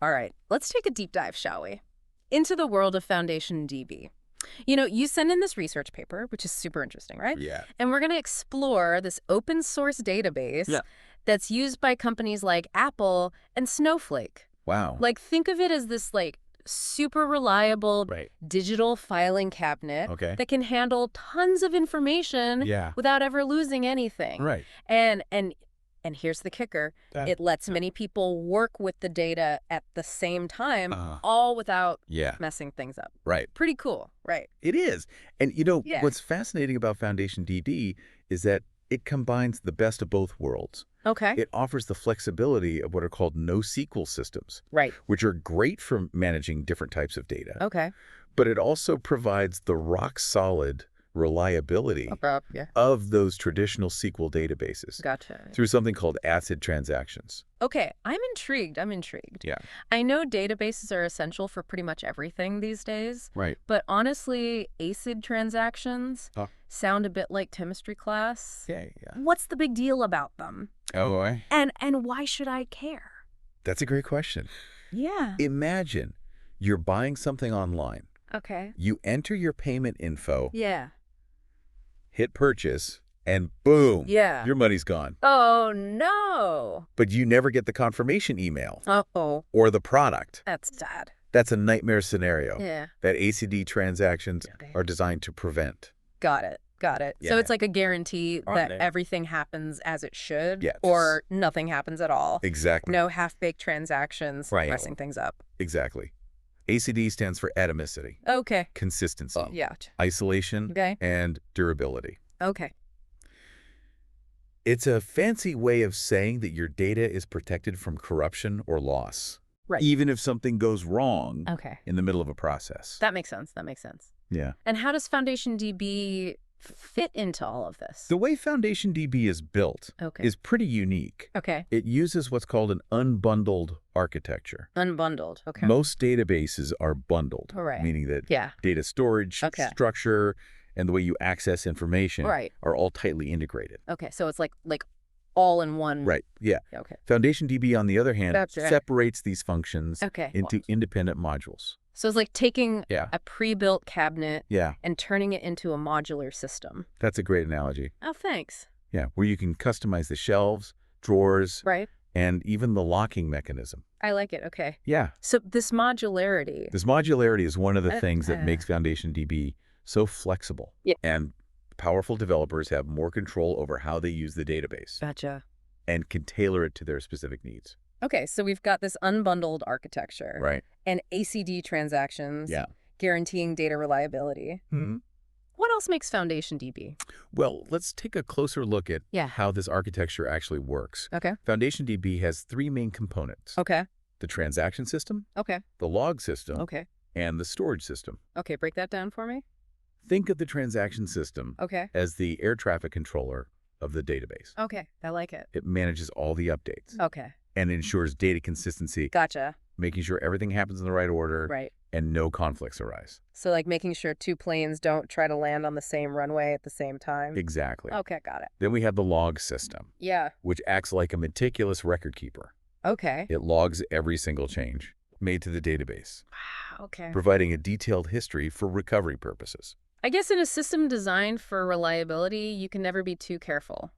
All right, let's take a deep dive, shall we? Into the world of FoundationDB. You send in this research paper, which is super interesting, right? Yeah. And we're going to explore this open source database Yeah. that's used by companies like Apple and Snowflake. Wow. Like, think of it as this, super reliable Right. digital filing cabinet Okay. that can handle tons of information Yeah. without ever losing anything. Right. And here's the kicker. It lets many people work with the data at the same time, all without messing things up. Right. Pretty cool, right? It is. And Yeah. what's fascinating about FoundationDB is that it combines the best of both worlds. Okay. It offers the flexibility of what are called NoSQL systems, Right. which are great for managing different types of data. Okay. But it also provides the rock-solid reliability Yeah. of those traditional SQL databases Gotcha. through something called ACID transactions. Okay, I'm intrigued. Yeah. I know databases are essential for pretty much everything these days, Right. but honestly, ACID transactions Huh. sound a bit like chemistry class. Yeah. What's the big deal about them? Oh, boy. And why should I care? That's a great question. Yeah. Imagine you're buying something online. Okay. You enter your payment info, Yeah. hit purchase, and boom, Yeah. your money's gone. Oh, no. But you never get the confirmation email Uh-oh. or the product. That's sad. That's a nightmare scenario Yeah. that ACD transactions Okay. are designed to prevent. Got it. So Yeah. it's like a guarantee that there. everything happens as it should, Yes. or nothing happens at all. Exactly. No half-baked transactions Right. messing things up. Exactly. ACD stands for atomicity, Okay. consistency, Yeah. isolation, Okay. and durability. Okay. It's a fancy way of saying that your data is protected from corruption or loss, Right. even if something goes wrong Okay. in the middle of a process. That makes sense. Yeah. And how does FoundationDB fit into all of this? The way FoundationDB is built Okay. is pretty unique. Okay. It uses what's called an unbundled architecture. Unbundled. Okay. Most databases are bundled, All right. meaning that Yeah. data storage, Okay. structure, and the way you access information Right. are all tightly integrated. Okay. So it's like all in one. Right, yeah. Okay. FoundationDB, on the other hand, Gotcha. separates these functions Okay. into independent modules. So it's like taking Yeah. a pre-built cabinet Yeah, and turning it into a modular system. that's a great analogy. Oh, thanks. Yeah, where you can customize the shelves, drawers, Right. and even the locking mechanism. I like it. Okay. Yeah, So this modularity. this modularity is one of the things that uh. makes FoundationDB so flexible. Yeah. And powerful developers have more control over how they use the database Gotcha. and can tailor it to their specific needs. Okay, so we've got this unbundled architecture. Right. And ACD transactions. Yeah. Guaranteeing data reliability. Mm-hmm. What else makes FoundationDB? Well, let's take a closer look at Yeah. how this architecture actually works. Okay. FoundationDB has three main components: Okay. the transaction system, Okay. the log system, Okay. and the storage system. Okay, break that down for me. Think of the transaction system Okay. as the air traffic controller of the database. Okay, I like it. It manages all the updates Okay. and ensures data consistency, Gotcha. making sure everything happens in the right order Right. and no conflicts arise. So like making sure two planes don't try to land on the same runway at the same time. Exactly. Okay, got it. Then we have the log system, Yeah. which acts like a meticulous record keeper. Okay. It logs every single change made to the database, Wow, okay. providing a detailed history for recovery purposes. I guess in a system designed for reliability, you can never be too careful.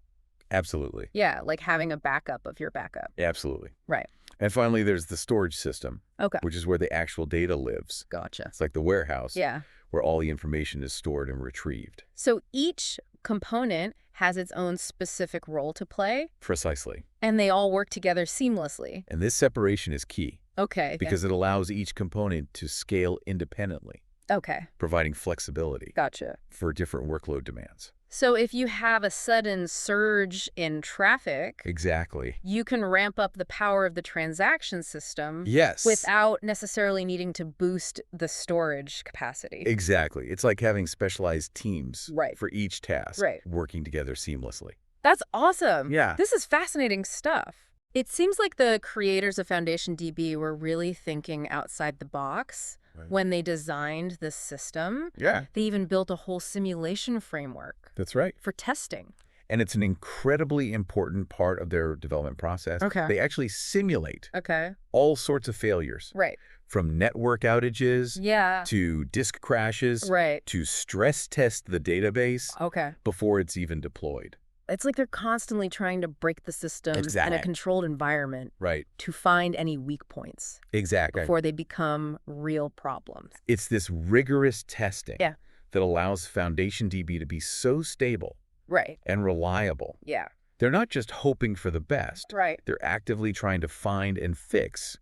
Absolutely. Yeah, like having a backup of your backup. Absolutely. Right. And finally, there's the storage system, Okay. which is where the actual data lives. Gotcha. It's like the warehouse Yeah. where all the information is stored and retrieved. So each component has its own specific role to play, Precisely. and they all work together seamlessly. And this separation is key Okay. because it allows each component to scale independently, Okay. providing flexibility Gotcha. for different workload demands. So if you have a sudden surge in traffic, Exactly. you can ramp up the power of the transaction system Yes. without necessarily needing to boost the storage capacity. Exactly. It's like having specialized teams Right. for each task Right. working together seamlessly. That's awesome. Yeah. This is fascinating stuff. It seems like the creators of FoundationDB were really thinking outside the box when they designed this system. Yeah. They even built a whole simulation framework That's right. for testing. And it's an incredibly important part of their development process. Okay. They actually simulate Okay. all sorts of failures. Right. From network outages Yeah. to disk crashes Right. to stress test the database Okay. before it's even deployed. It's like they're constantly trying to break the system in a Exactly. controlled environment Right. to find any weak points Exactly. before they become real problems. It's this rigorous testing Yeah. that allows FoundationDB to be so stable Right. and reliable. Yeah. They're not just hoping for the best. Right. They're actively trying to find and fix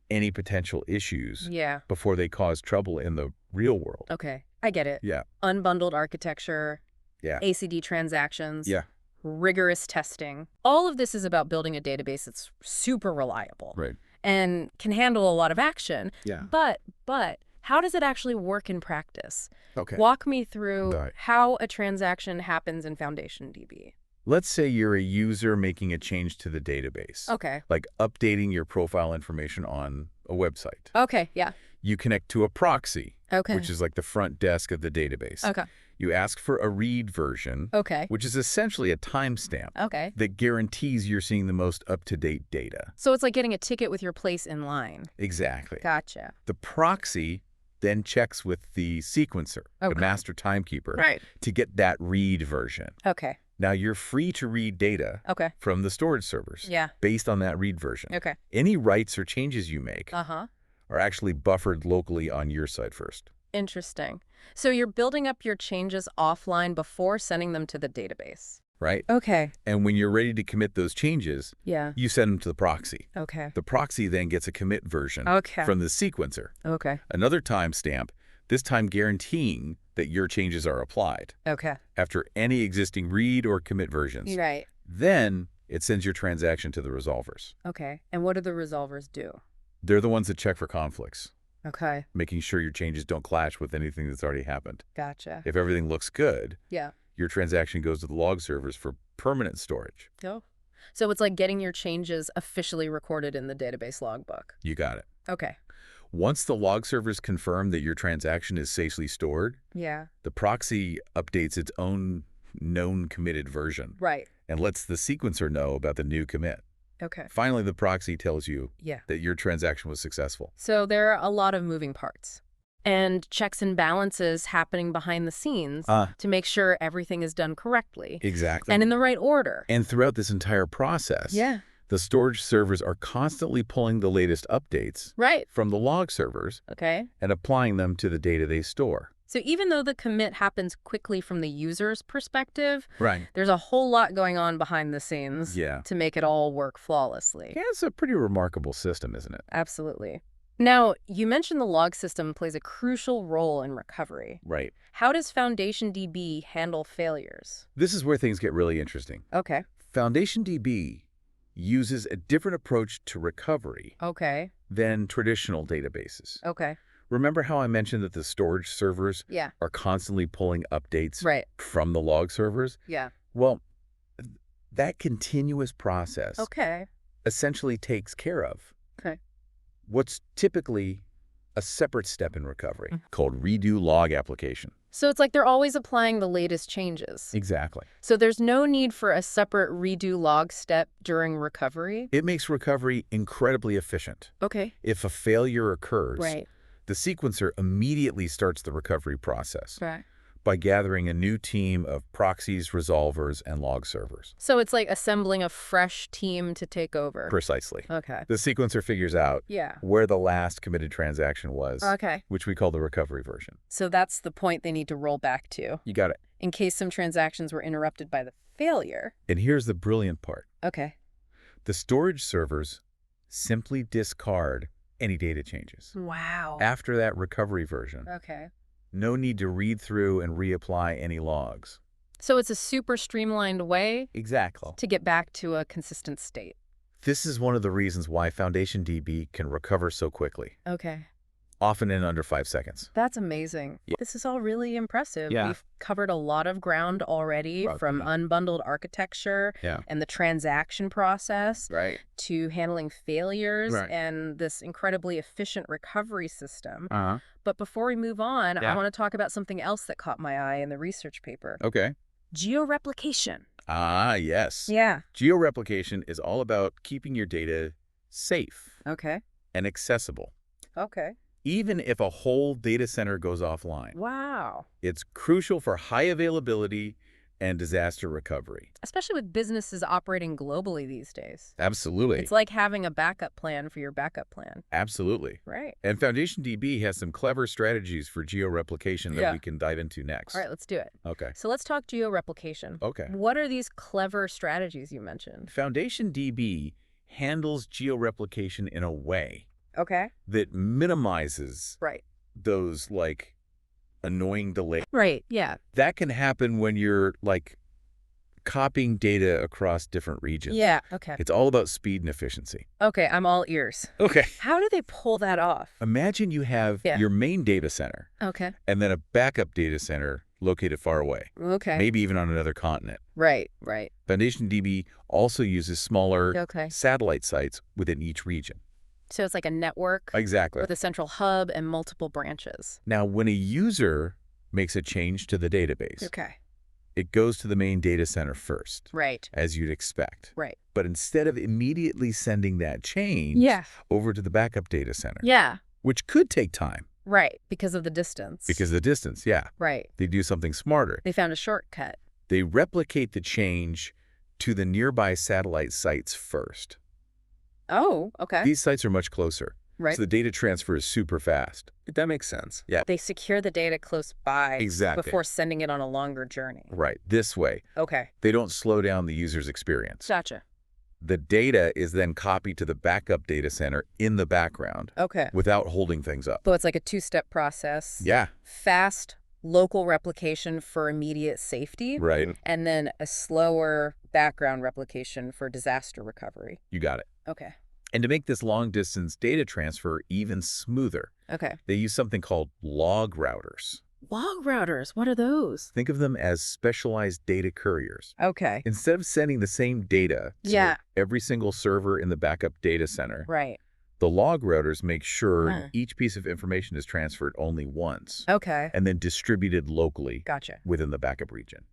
any potential issues Yeah. before they cause trouble in the real world. Okay. I get it. Yeah. Unbundled architecture. Yeah. ACD transactions. Yeah. Rigorous testing. All of this is about building a database that's super reliable. Right. And can handle a lot of action. Yeah. But how does it actually work in practice? Okay. Walk me through Right. how a transaction happens in FoundationDB. Let's say you're a user making a change to the database. Okay. Like updating your profile information on a website. Okay, yeah. You connect to a proxy, Okay. which is like the front desk of the database. Okay. You ask for a read version, Okay. which is essentially a timestamp Okay. that guarantees you're seeing the most up-to-date data. So it's like getting a ticket with your place in line. Exactly. Gotcha. The proxy then checks with the sequencer, Okay. the master timekeeper, Right. to get that read version. Okay. Now, you're free to read data Okay. from the storage servers Yeah. based on that read version. Okay. Any writes or changes you make Uh-huh. are actually buffered locally on your side first. Interesting. So you're building up your changes offline before sending them to the database. Right? Okay. And when you're ready to commit those changes, Yeah. you send them to the proxy. Okay. The proxy then gets a commit version Okay. from the sequencer. Okay. Another timestamp, this time guaranteeing that your changes are applied Okay. after any existing read or commit versions. Right. Then it sends your transaction to the resolvers. Okay. And what do the resolvers do? They're the ones that check for conflicts, Okay. making sure your changes don't clash with anything that's already happened. Gotcha. If everything looks good, Yeah. your transaction goes to the log servers for permanent storage. Oh. So it's like getting your changes officially recorded in the database logbook. You got it. Okay. Once the log servers confirm that your transaction is safely stored, Yeah. the proxy updates its own known committed version Right. and lets the sequencer know about the new commit. Okay. Finally, the proxy tells you Yeah. that your transaction was successful. So there are a lot of moving parts and checks and balances happening behind the scenes to make sure everything is done correctly Exactly. and in the right order. And throughout this entire process, Yeah. the storage servers are constantly pulling the latest updates Right. from the log servers Okay. and applying them to the data they store. So even though the commit happens quickly from the user's perspective, Right. there's a whole lot going on behind the scenes Yeah. to make it all work flawlessly. Yeah, it's a pretty remarkable system, isn't it? Absolutely. Now, you mentioned the log system plays a crucial role in recovery. Right. How does FoundationDB handle failures? This is where things get really interesting. Okay. FoundationDB uses a different approach to recovery Okay. than traditional databases. Okay. Remember how I mentioned that the storage servers Yeah. are constantly pulling updates Right. from the log servers? Yeah. Well, that continuous process Okay. essentially takes care of Okay. what's typically a separate step in recovery called redo log application. So it's like they're always applying the latest changes. Exactly. So there's no need for a separate redo log step during recovery? It makes recovery incredibly efficient. Okay. If a failure occurs, Right. the sequencer immediately starts the recovery process Right. by gathering a new team of proxies, resolvers, and log servers. So it's like assembling a fresh team to take over. Precisely. Okay. The sequencer figures out Yeah. where the last committed transaction was, Okay. which we call the recovery version. So that's the point they need to roll back to You got it. in case some transactions were interrupted by the failure. And here's the brilliant part. Okay. The storage servers simply discard any data changes. Wow. After that recovery version, Okay. no need to read through and reapply any logs. So it's a super streamlined way Exactly. to get back to a consistent state. This is one of the reasons why FoundationDB can recover so quickly, Okay. often in under 5 seconds. That's amazing. Yeah. This is all really impressive. Yeah. We've covered a lot of ground already, Right. from unbundled architecture Yeah. and the transaction process Right. to handling failures Right. and this incredibly efficient recovery system. Uh-huh. But before we move on, I Yeah. want to talk about something else that caught my eye in the research paper. Okay. Georeplication. Ah, yes. Yeah. Georeplication is all about keeping your data safe Okay. and accessible, Okay. even if a whole data center goes offline. Wow. It's crucial for high availability and disaster recovery. Especially with businesses operating globally these days. Absolutely. It's like having a backup plan for your backup plan. Absolutely. Right. And FoundationDB has some clever strategies for georeplication that Yeah. we can dive into next. All right, let's do it. Okay. So let's talk georeplication. Okay. What are these clever strategies you mentioned? FoundationDB handles georeplication in a way Okay. that minimizes Right. those, annoying delays. Right, yeah. That can happen when you're, copying data across different regions. Yeah, okay. It's all about speed and efficiency. Okay, I'm all ears. Okay. How do they pull that off? Imagine you have your main data center Okay. and then a backup data center located far away. Okay. Maybe even on another continent. Right, right. FoundationDB also uses smaller Okay. satellite sites within each region. So it's like a network Exactly. with a central hub and multiple branches. Now, when a user makes a change to the database, Okay. it goes to the main data center first, Right. as you'd expect. Right. But instead of immediately sending that change over to the backup data center, Yeah. which could take time. Right, because of the distance. Because of the distance, yeah. Right. They do something smarter. They found a shortcut. They replicate the change to the nearby satellite sites first. Oh, okay. These sites are much closer. Right. So the data transfer is super fast. That makes sense. Yeah. They secure the data close by Exactly. before sending it on a longer journey. Right. This way. Okay. They don't slow down the user's experience. Gotcha. The data is then copied to the backup data center in the background Okay. without holding things up. So it's like a two-step process. Yeah. Fast local replication for immediate safety. Right. And then a slower background replication for disaster recovery. You got it. Okay. And to make this long-distance data transfer even smoother, Okay. they use something called log routers. Log routers, what are those? Think of them as specialized data couriers. Okay. Instead of sending the same data to every single server in the backup data center, Right. the log routers make sure each piece of information is transferred only once Okay. and then distributed locally Gotcha. within the backup region.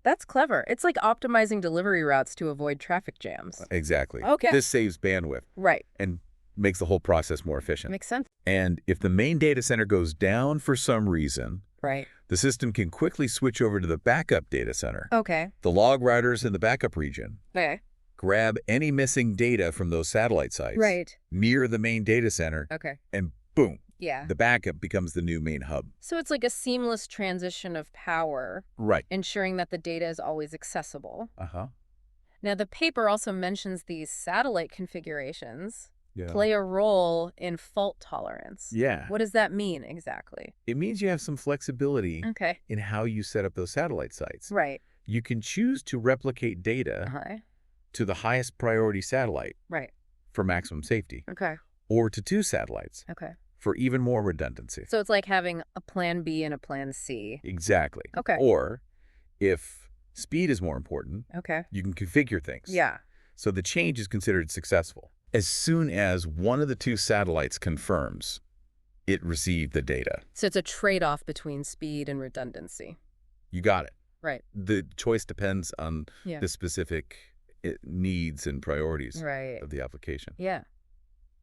That's clever. It's like optimizing delivery routes to avoid traffic jams. Exactly. Okay. This saves bandwidth Right. and makes the whole process more efficient. Makes sense. And if the main data center goes down for some reason, Right. the system can quickly switch over to the backup data center. Okay. The log routers in the backup region Okay. grab any missing data from those satellite sites Right. near the main data center, Okay. and boom, Yeah. the backup becomes the new main hub. So it's like a seamless transition of power, Right. ensuring that the data is always accessible. Uh-huh. Now, the paper also mentions these satellite configurations Yeah. play a role in fault tolerance. Yeah. What does that mean exactly? It means you have some flexibility Okay. in how you set up those satellite sites. Right. You can choose to replicate data Uh-huh. to the highest priority satellite Right. for maximum safety, Okay. or to 2 satellites Okay. for even more redundancy. So it's like having a plan B and a plan C. Exactly. Okay. Or if speed is more important, Okay. you can configure things. Yeah. So the change is considered successful. As soon as one of the 2 satellites confirms it received the data. So it's a trade-off between speed and redundancy. You got it. Right. The choice depends on Yeah. the specific needs and priorities Right. of the application. Yeah.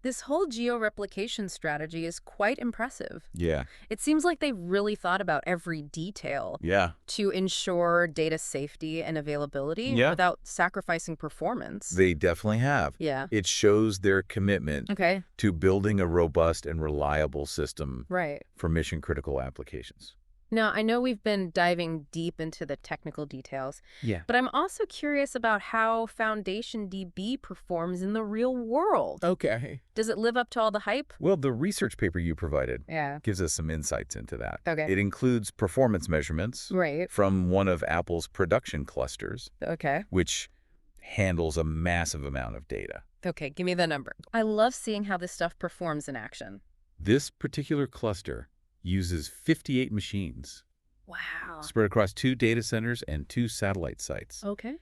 This whole geo-replication strategy is quite impressive. Yeah. It seems like they've really thought about every detail Yeah. to ensure data safety and availability without sacrificing performance. They definitely have. Yeah. It shows their commitment Okay. to building a robust and reliable system Right. for mission-critical applications. Now, I know we've been diving deep into the technical details, Yeah. but I'm also curious about how FoundationDB performs in the real world. Okay. Does it live up to all the hype? Well, the research paper you provided Yeah. gives us some insights into that. Okay. It includes performance measurements Right. from one of Apple's production clusters, Okay. which handles a massive amount of data. Okay, give me the number. I love seeing how this stuff performs in action. This particular cluster uses 58 machines Wow. spread across 2 data centers and 2 satellite sites. Okay.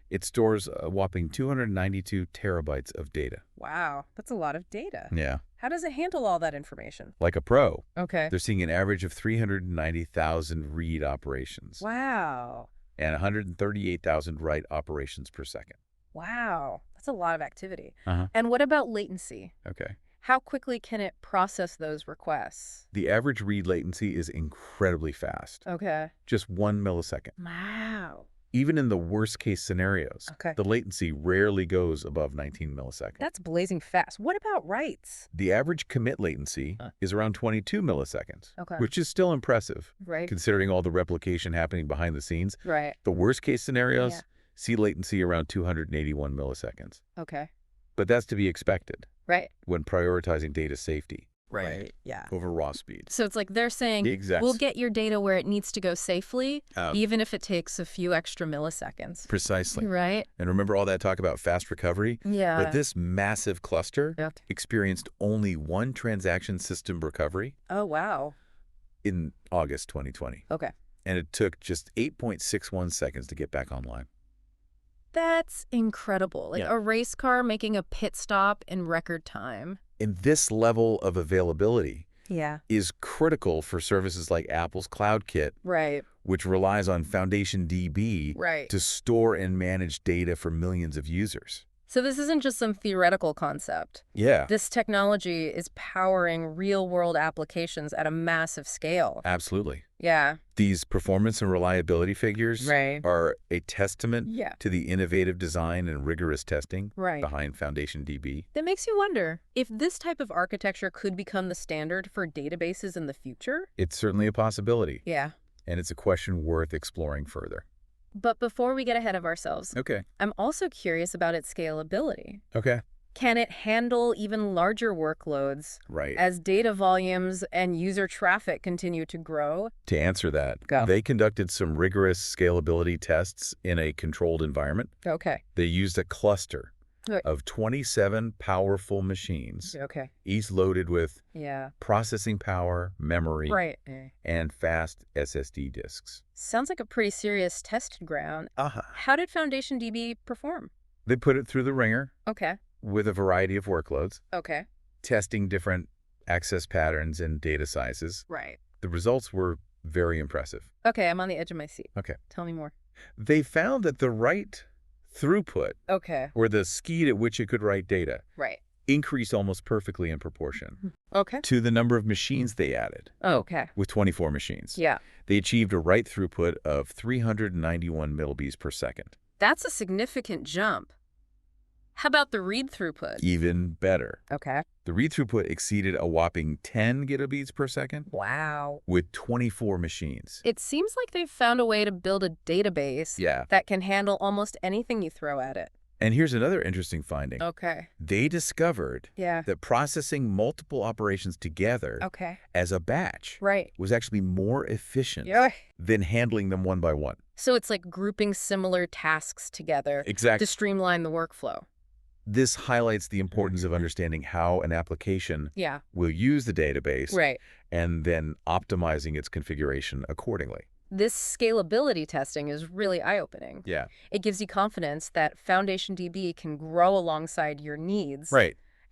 It stores a whopping 292 terabytes of data. Wow, that's a lot of data. Yeah. How does it handle all that information? Like a pro, Okay. they're seeing an average of 390,000 read operations. Wow. and 138,000 write operations per second. Wow, that's a lot of activity. And what about latency? Okay. How quickly can it process those requests? The average read latency is incredibly fast. Okay. Just 1 millisecond. Wow. Even in the worst-case scenarios, the latency rarely goes above 19 milliseconds. That's blazing fast. What about writes? The average commit latency is around 22 milliseconds, which is still impressive, considering all the replication happening behind the scenes. The worst-case scenarios see latency around 281 milliseconds. But that's to be expected when prioritizing data safety. Yeah. Over raw speed. So it's like they're saying, we'll get your data where it needs to go safely, even if it takes a few extra milliseconds. Precisely. Right. And remember all that talk about fast recovery? Yeah. But this massive cluster experienced only one transaction system recovery. Oh, wow. In August 2020. Okay. And it took just 8.61 seconds to get back online. That's incredible. Like a race car making a pit stop in record time. And this level of availability is critical for services like Apple's Cloud Kit, which relies on FoundationDB to store and manage data for millions of users. So this isn't just some theoretical concept. Yeah. This technology is powering real-world applications at a massive scale. Absolutely. Yeah. These performance and reliability figures are a testament to the innovative design and rigorous testing behind FoundationDB. That makes you wonder if this type of architecture could become the standard for databases in the future? It's certainly a possibility. Yeah. And it's a question worth exploring further. But before we get ahead of ourselves, I'm also curious about its scalability. Can it handle even larger workloads as data volumes and user traffic continue to grow? To answer that, they conducted some rigorous scalability tests in a controlled environment. They used a cluster of 27 powerful machines, each loaded with processing power, memory, and fast SSD disks. Sounds like a pretty serious testing ground. How did FoundationDB perform? They put it through the ringer with a variety of workloads, testing different access patterns and data sizes. The results were very impressive. I'm on the edge of my seat. Tell me more. They found that the write throughput, or the speed at which it could write data, increased almost perfectly in proportion to the number of machines they added. With 24 machines. They achieved a write throughput of 391 millibees per second. That's a significant jump. How about the read throughput? Even better. The read throughput exceeded a whopping 10 gigabeats per second. Wow. With 24 machines. It seems like they've found a way to build a database that can handle almost anything you throw at it. And here's another interesting finding. They discovered that processing multiple operations together as a batch was actually more efficient than handling them one by one. So it's like grouping similar tasks together to streamline the workflow. This highlights the importance of understanding how an application will use the database and then optimizing its configuration accordingly. This scalability testing is really eye-opening. It gives you confidence that FoundationDB can grow alongside your needs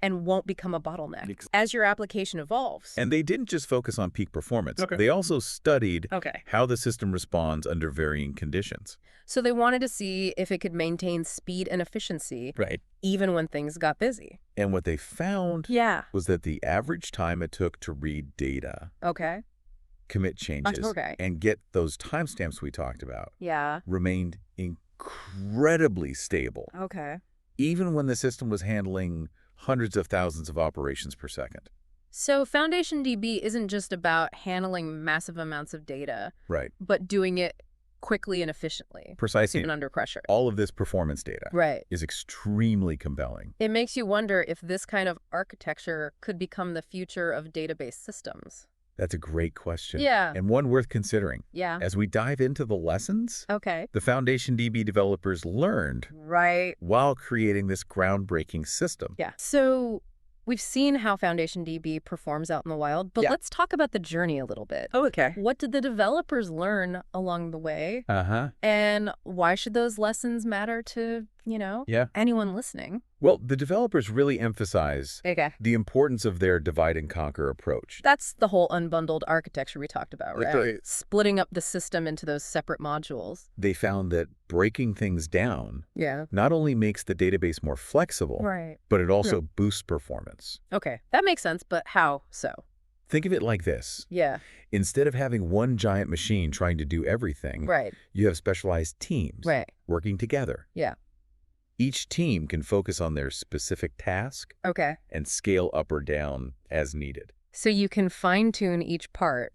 and won't become a bottleneck as your application evolves. And they didn't just focus on peak performance. They also studied how the system responds under varying conditions. So they wanted to see if it could maintain speed and efficiency even when things got busy. And what they found was that the average time it took to read data, commit changes, and get those timestamps we talked about remained incredibly stable. Even when the system was handling hundreds of thousands of operations per second. So FoundationDB isn't just about handling massive amounts of data, but doing it quickly and efficiently. Precisely. Even under pressure. All of this performance data is extremely compelling. It makes you wonder if this kind of architecture could become the future of database systems. That's a great question. And one worth considering. As we dive into the lessons, the FoundationDB developers learned while creating this groundbreaking system. So we've seen how FoundationDB performs out in the wild, but let's talk about the journey a little bit. What did the developers learn along the way? And why should those lessons matter to Yeah. anyone listening. Well, the developers really emphasize the importance of their divide and conquer approach. That's the whole unbundled architecture we talked about, right? Right. Splitting up the system into those separate modules. They found that breaking things down not only makes the database more flexible, but it also boosts performance. Okay, that makes sense, but how so? Think of it like this. Yeah. Instead of having one giant machine trying to do everything, you have specialized teams working together. Yeah. Each team can focus on their specific task and scale up or down as needed. So you can fine-tune each part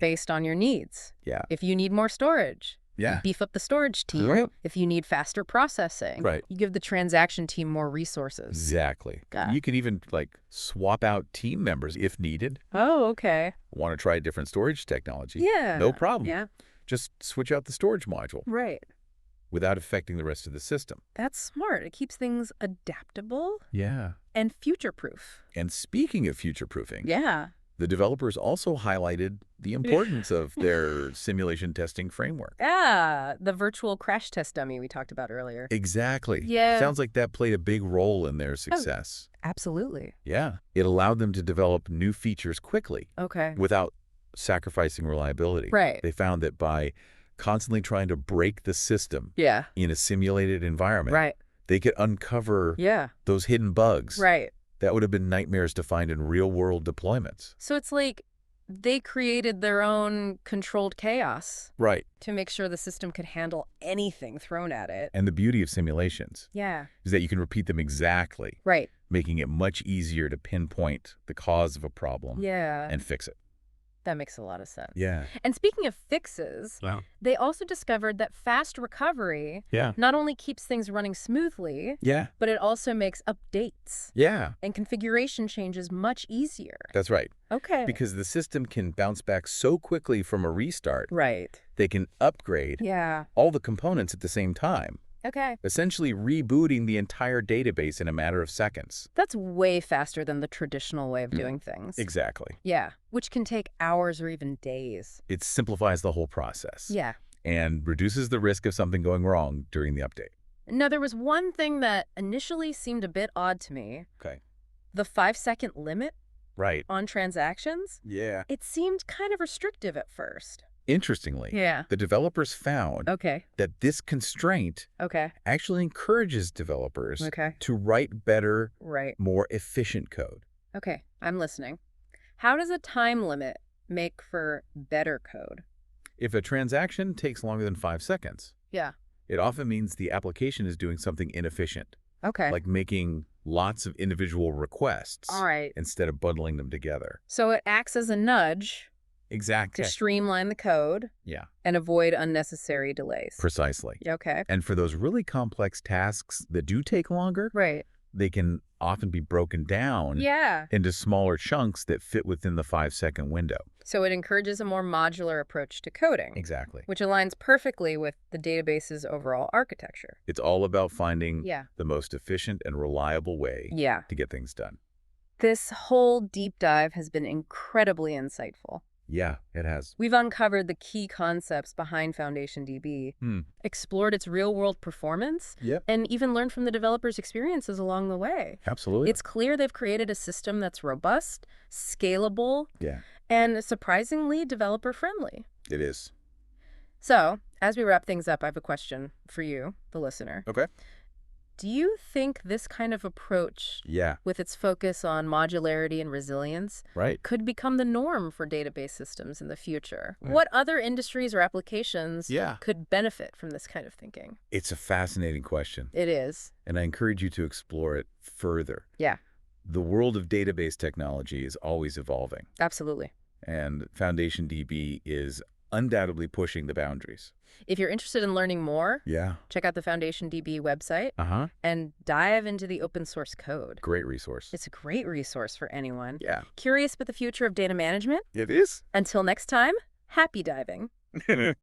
based on your needs. Yeah. If you need more storage, beef up the storage team. If you need faster processing, you give the transaction team more resources. Exactly. You can even swap out team members if needed. Oh, okay. Want to try a different storage technology? Yeah. No problem. Yeah. Just switch out the storage module. Right. Without affecting the rest of the system. That's smart. It keeps things adaptable. Yeah. And future-proof. And speaking of future-proofing. Yeah. The developers also highlighted the importance of their simulation testing framework. Yeah, the virtual crash test dummy we talked about earlier. Exactly. Yeah. Sounds like that played a big role in their success. Oh, absolutely. Yeah. It allowed them to develop new features quickly. Without sacrificing reliability. Right. They found that by constantly trying to break the system in a simulated environment, they could uncover those hidden bugs. That would have been nightmares to find in real-world deployments. So it's like they created their own controlled chaos. To make sure the system could handle anything thrown at it. And the beauty of simulations is that you can repeat them exactly, making it much easier to pinpoint the cause of a problem and fix it. That makes a lot of sense. Yeah. And speaking of fixes, they also discovered that fast recovery not only keeps things running smoothly, but it also makes updates and configuration changes much easier. That's right. Okay. Because the system can bounce back so quickly from a restart. They can upgrade all the components at the same time. Essentially rebooting the entire database in a matter of seconds. That's way faster than the traditional way of doing things. Exactly. Yeah, which can take hours or even days. It simplifies the whole process. Yeah. And reduces the risk of something going wrong during the update. Now, there was one thing that initially seemed a bit odd to me. The 5-second limit on transactions. Yeah. It seemed kind of restrictive at first. Interestingly, the developers found that this constraint actually encourages developers to write better, more efficient code. Okay, I'm listening. How does a time limit make for better code? If a transaction takes longer than 5 seconds, it often means the application is doing something inefficient. Like making lots of individual requests instead of bundling them together. So it acts as a nudge. Exactly. To streamline the code and avoid unnecessary delays. Precisely. Okay. And for those really complex tasks that do take longer, they can often be broken down into smaller chunks that fit within the 5-second window. So it encourages a more modular approach to coding. Exactly. Which aligns perfectly with the database's overall architecture. It's all about finding the most efficient and reliable way to get things done. This whole deep dive has been incredibly insightful. Yeah, it has. We've uncovered the key concepts behind FoundationDB, explored its real-world performance, and even learned from the developers' experiences along the way. Absolutely. It's clear they've created a system that's robust, scalable, and surprisingly developer-friendly. It is. So, as we wrap things up, I have a question for you, the listener. Okay. Do you think this kind of approach, with its focus on modularity and resilience, could become the norm for database systems in the future? What other industries or applications could benefit from this kind of thinking? It's a fascinating question. It is. And I encourage you to explore it further. The world of database technology is always evolving. Absolutely. And FoundationDB is undoubtedly pushing the boundaries. If you're interested in learning more, check out the FoundationDB website and dive into the open source code. Great resource. It's a great resource for anyone. Curious about the future of data management? It is. Until next time, happy diving.